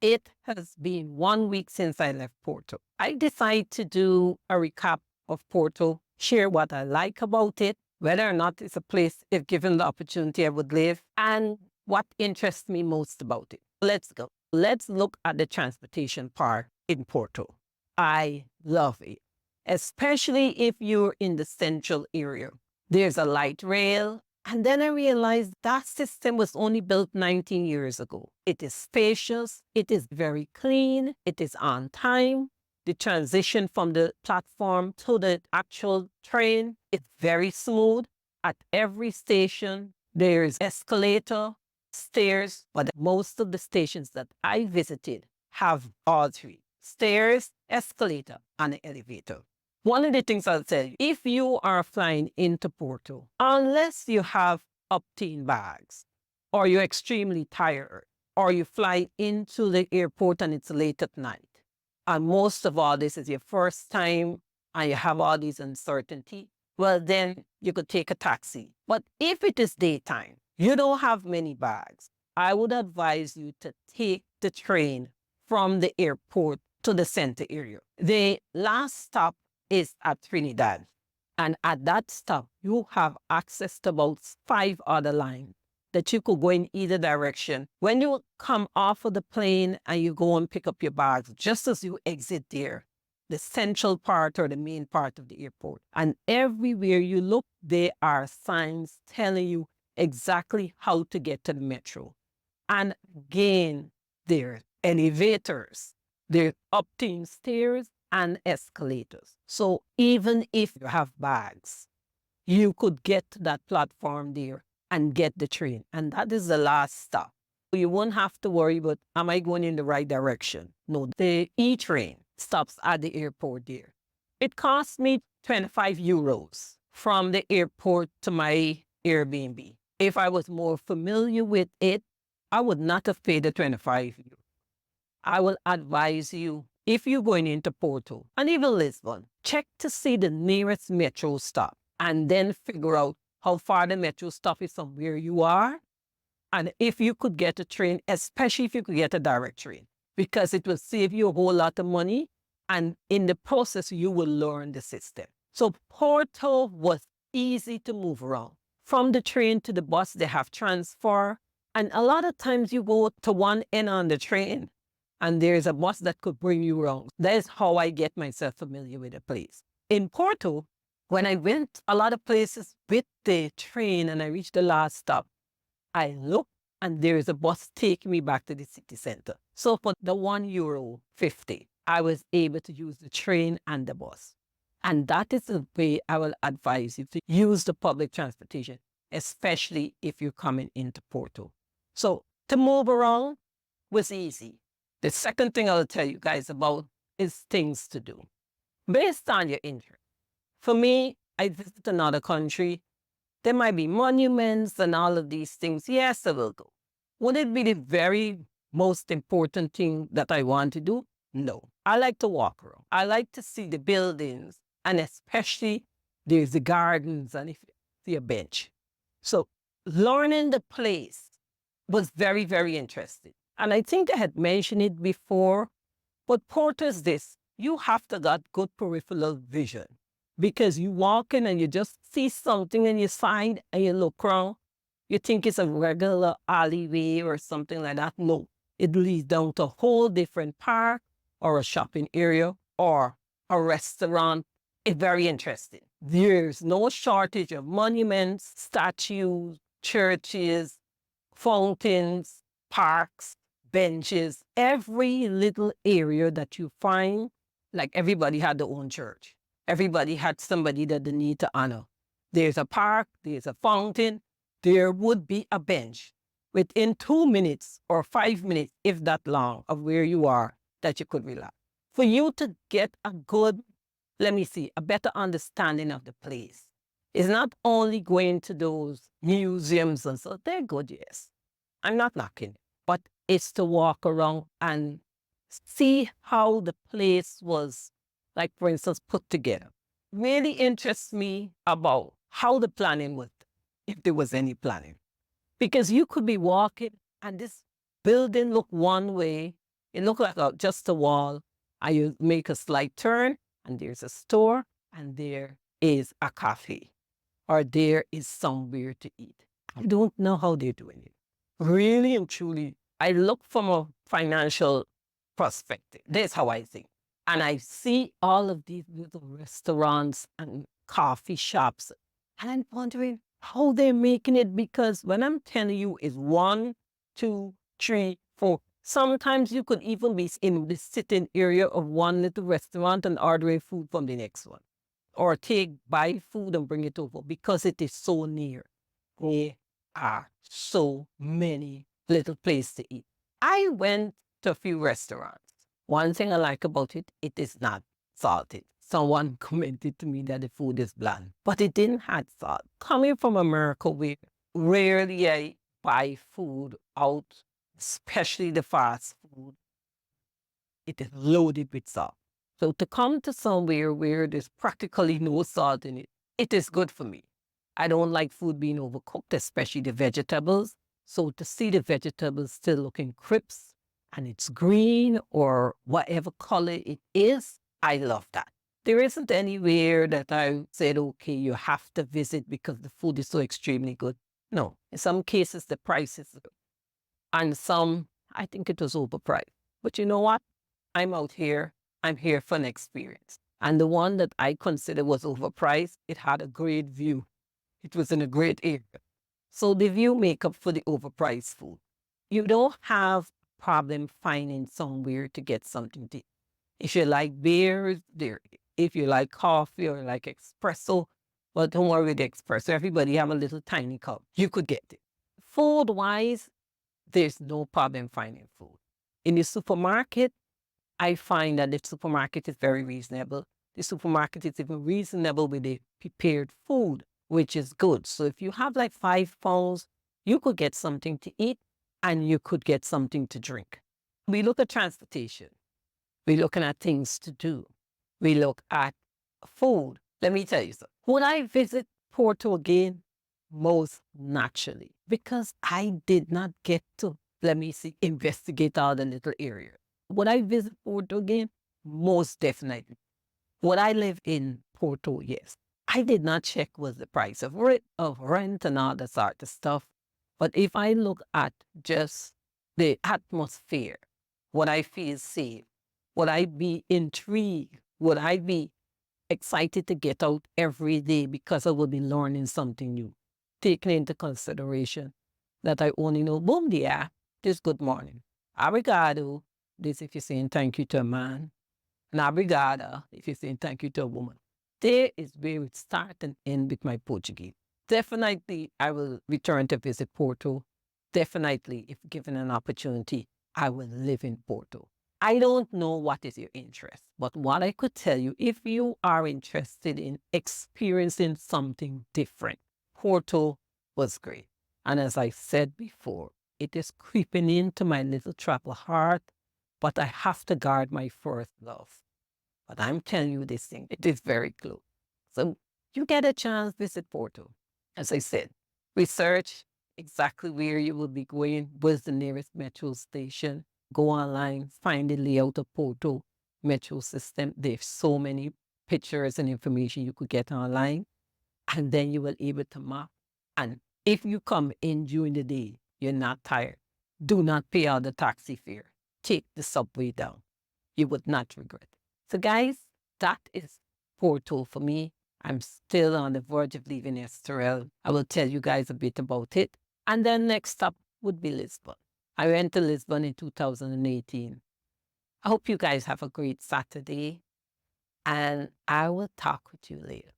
It has been 1 week since I left Porto. I decided to do a recap of Porto, share what I like about it, whether or not it's a place, if given the opportunity, I would live, and what interests me most about it. Let's go. Let's look at the transportation part in Porto. I love it, especially if you're in the central area. There's a light rail. And then I realized that system was only built 19 years ago. It is spacious, it is very clean, it is on time. The transition from the platform to the actual train is very smooth. At every station, there's escalator, stairs, but most of the stations that I visited have all three: stairs, escalator, and an elevator. One of the things I'll tell you, if you are flying into Porto, unless you have obtained bags, or you're extremely tired, or you fly into the airport and it's late at night, and most of all, this is your first time and you have all these uncertainty, well, then you could take a taxi. But if it is daytime, you don't have many bags, I would advise you to take the train from the airport to the center area. The last stop is at Trinidad. And at that stop, you have access to about 5 other lines that you could go in either direction. When you come off of the plane and you go and pick up your bags, just as you exit there, the central part or the main part of the airport, and everywhere you look, there are signs telling you exactly how to get to the metro. And again, there are elevators, there are upstairs stairs and escalators. So even if you have bags, you could get to that platform there and get the train. And that is the last stop. You won't have to worry about, am I going in the right direction? No, the E-train stops at the airport there. It cost me 25 euros from the airport to my Airbnb. If I was more familiar with it, I would not have paid the 25 euros. I will advise you, if you're going into Porto and even Lisbon, check to see the nearest metro stop and then figure out how far the metro stop is from where you are. And if you could get a train, especially if you could get a direct train, because it will save you a whole lot of money. And in the process, you will learn the system. So Porto was easy to move around. From the train to the bus, they have transfer. And a lot of times you go to one end on the train and there's a bus that could bring you around. That is how I get myself familiar with the place. In Porto, when I went a lot of places with the train and I reached the last stop, I looked and there is a bus taking me back to the city center. So for the €1.50, I was able to use the train and the bus. And that is the way I will advise you to use the public transportation, especially if you're coming into Porto. So to move around was easy. The second thing I'll tell you guys about is things to do based on your interest. For me, I visit another country. There might be monuments and all of these things. Yes, I will go. Would it be the very most important thing that I want to do? No. I like to walk around. I like to see the buildings, and especially there's the gardens and if you see a bench. So learning the place was very, very interesting. And I think I had mentioned it before, but Porto is this: you have to got good peripheral vision, because you walk in and you just see something on your side and you look around. You think it's a regular alleyway or something like that. No, it leads down to a whole different park or a shopping area or a restaurant. It's very interesting. There's no shortage of monuments, statues, churches, fountains, parks, benches. Every little area that you find, like everybody had their own church. Everybody had somebody that they need to honor. There's a park, there's a fountain, there would be a bench within 2 minutes or 5 minutes, if that long, of where you are, that you could relax. For you to get a good, a better understanding of the place, is not only going to those museums and so, they're good, yes. I'm not knocking it, but it's to walk around and see how the place was, like for instance, put together. Really interests me about how the planning was, if there was any planning. Because you could be walking and this building looked one way It looks like just a wall, and you make a slight turn, and there's a store, and there is a cafe, or there is somewhere to eat. I don't know how they're doing it. Really and truly, I look from a financial perspective. That's how I think. And I see all of these little restaurants and coffee shops, and I'm wondering how they're making it, because when I'm telling you it's one, two, three, four. Sometimes you could even be in the sitting area of one little restaurant and ordering food from the next one, or buy food and bring it over because it is so near. There are so many little places to eat. I went to a few restaurants. One thing I like about it, it is not salted. Someone commented to me that the food is bland, but it didn't have salt. Coming from America, we rarely I buy food out, especially the fast food. It is loaded with salt. So to come to somewhere where there's practically no salt in it, it is good for me. I don't like food being overcooked, especially the vegetables. So to see the vegetables still looking crisp and it's green or whatever color it is, I love that. There isn't anywhere that I said, okay, you have to visit because the food is so extremely good. No, in some cases, the price is good. And some, I think it was overpriced. But you know what? I'm out here. I'm here for an experience. And the one that I consider was overpriced, it had a great view. It was in a great area. So the view make up for the overpriced food. You don't have problem finding somewhere to get something to eat. If you like beers, there. If you like coffee or like espresso, well, don't worry with the espresso. Everybody have a little tiny cup. You could get it. Food-wise, there's no problem finding food. In the supermarket, I find that the supermarket is very reasonable. The supermarket is even reasonable with the prepared food, which is good. So if you have like £5, you could get something to eat and you could get something to drink. We look at transportation. We're looking at things to do. We look at food. Let me tell you something. Would I visit Porto again? Most naturally, because I did not get to, let me see, investigate all the little areas. Would I visit Porto again? Most definitely. Would I live in Porto? Yes. I did not check was the price of rent and all that sort of stuff. But if I look at just the atmosphere, would I feel safe? Would I be intrigued? Would I be excited to get out every day because I would be learning something new? Taking into consideration that I only know boom dia, this good morning. Obrigado, this if you're saying thank you to a man. And obrigada, if you're saying thank you to a woman. There is where it start and end with my Portuguese. Definitely, I will return to visit Porto. Definitely, if given an opportunity, I will live in Porto. I don't know what is your interest, but what I could tell you, if you are interested in experiencing something different, Porto was great. And as I said before, it is creeping into my little travel heart, but I have to guard my first love. But I'm telling you this thing, it is very close. So you get a chance, visit Porto. As I said, research exactly where you will be going, where's the nearest metro station. Go online, find the layout of Porto metro system. There's so many pictures and information you could get online. And then you will be able to map. And if you come in during the day, you're not tired, do not pay all the taxi fare. Take the subway down. You would not regret it. So guys, that is Porto for me. I'm still on the verge of leaving Estoril. I will tell you guys a bit about it. And then next stop would be Lisbon. I went to Lisbon in 2018. I hope you guys have a great Saturday, and I will talk with you later.